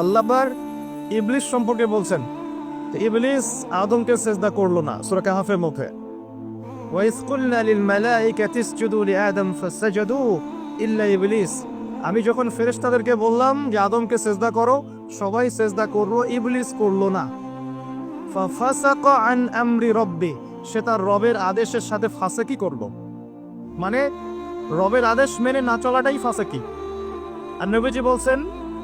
আল্লাহবার ইবলিস সম্পর্কে বলছেন, ইবলিস আদমকে সেজদা করলো না, সূরা কাহফের মধ্যে ওয়াইজ কুলনা লিল মালাইকাতি ইসজুদু লিআদম ফাসাজাদু ইল্লা ইবলিস। আমি যখন ফেরেশতাদেরকে বললাম যে আদমকে সেজদা করো, সবাই সেজদা করলো, ইবলিস করলো না। ফাফাসাকা আন আমরি রব্বি, সে তার রবের আদেশের সাথে ফাসেকি করলো, মানে রবের আদেশ মেনে না চলাটাই ফাসেকি। আর নবীজি বলছেন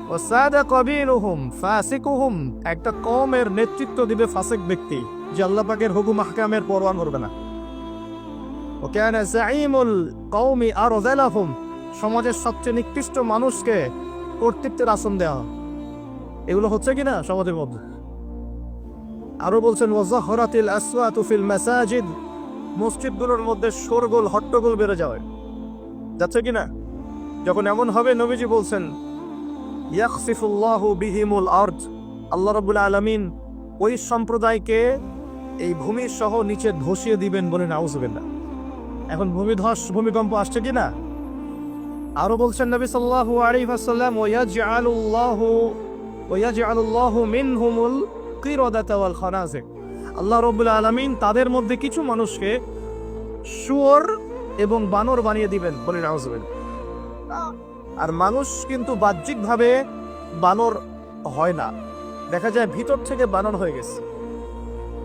ওয়াসাদা কাবিলুহুম ফাসিকুহুম, একটা কওমের নেতৃত্ব দিবে ফাসিক ব্যক্তি, যে আল্লাহ পাকের হুকুম আহকামের পরোয়া করবে না। ওয়াকানা যাঈমুল কওমি আরযালাহুম, সমাজের সবচেয়ে নিকৃষ্ট মানুষকে কর্তৃত্বের আসন দেওয়া। এগুলো হচ্ছে কিনা সমাজের মধ্যে? আরো বলছেন ওয়াজাহরাতিল আসওয়াতু ফিল মাসাজিদ, মসজিদগুলোর মধ্যে শোরগোল হট্টগোল বেড়ে যাবে, যাচ্ছে কিনা? যখন এমন হবে নবীজি বলছেন ইয়াখসিফুল্লাহু বিহিমুল আরদ, আল্লাহ রাব্বুল আলামিন ওই সম্প্রদায়কে এই ভূমি সহ নিচে ধসিয়ে দিবেন বলে নাউজুবিল্লাহ। এখন ভূমিধস ভূমিকম্প আসছে কিনা? আরো বলছেন নবী সাল্লাল্লাহু আলাইহি ওয়াসাল্লাম ওয়ায়াজআলুল্লাহু মিনহুমুল কিরাদাতা ওয়াল খানাজির, আল্লাহ রাব্বুল আলামিন তাদের মধ্যে কিছু মানুষকে শুয়োর এবং বানর বানিয়ে দিবেন বলে নাউজুবিল্লাহ। আর মানুষ কিন্তু বাহ্যিকভাবে বানর হয় না, দেখা যায় ভিতর থেকে বানর হয়ে গেছে,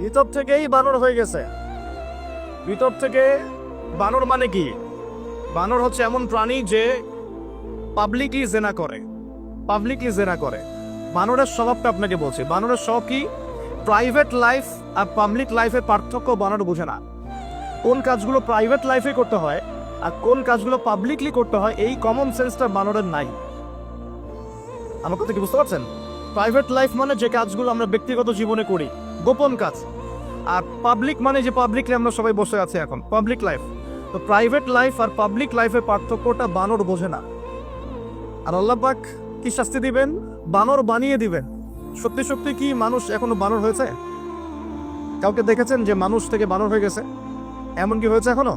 ভিতর থেকেই বানর হয়ে গেছে। ভিতর থেকে বানর মানে কি? বানর হচ্ছে এমন প্রাণী যে পাবলিকলি জেনা করে, পাবলিকলি জেনা করে। বানরের স্বভাবটা আপনাকে বলছি, বানরের স্বভাব কি? প্রাইভেট লাইফ আর পাবলিক লাইফের পার্থক্য বানর বোঝে না। কোন কাজগুলো প্রাইভেট লাইফে করতে হয় আর কোন কাজগুলো পাবলিকলি করতে হয়, এই কমন সেন্সটা বানরের নাই। আমার কথা কি বুঝতে পারছেন? প্রাইভেট লাইফ মানে যে কাজগুলো আমরা ব্যক্তিগত জীবনে করি, গোপন কাজ। আর পাবলিক মানে যে পাবলিকলি আমরা সবাই বসে আছি এখন, পাবলিক লাইফ। তো প্রাইভেট লাইফ আর পাবলিক লাইফের পার্থক্যটা বানর বোঝে না। আর আল্লাহ পাক কি শাস্তি দিবেন? বানর বানিয়ে দিবেন। সত্যি সত্যি কি মানুষ এখনো বানর হয়েছে? কাউকে দেখেছেন যে মানুষ থেকে বানর হয়ে গেছে? এমন কি হয়েছে এখনো?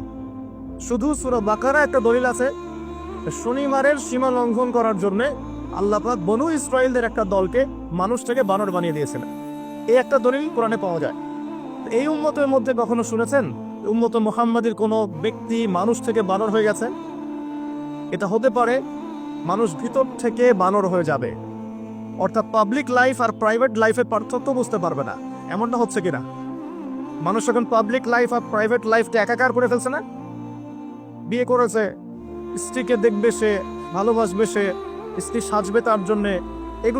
শুধু সূরা বাকারা একটা দলিল আছে, শনিবারের সীমা লঙ্ঘন করার জন্য আল্লাহ পাক বনু ইসরাইলদের একটা দলকে মানুষ থেকে বানর বানিয়ে দিয়েছিলেন। এই একটা দলিল কোরআনে পাওয়া যায়। এই উম্মতের মধ্যে কখনো শুনেছেন উম্মত মুহাম্মাদের কোনো ব্যক্তি মানুষ থেকে বানর হয়ে গেছে? এটা হতে পারে মানুষ ভিতর থেকে বানর হয়ে যাবে, অর্থাৎ পাবলিক লাইফ আর প্রাইভেট লাইফের পার্থক্য বুঝতে পারবে না। এমনটা হচ্ছে কিনা? মানুষ এখন পাবলিক লাইফ আর প্রাইভেট লাইফটা একাকার করে ফেলছে না? বিয়ে করেছে, স্ত্রীকে দেখবে সে, ভালোবাসবে সে, স্ত্রী সাজবে তার জন্যে, এগুলো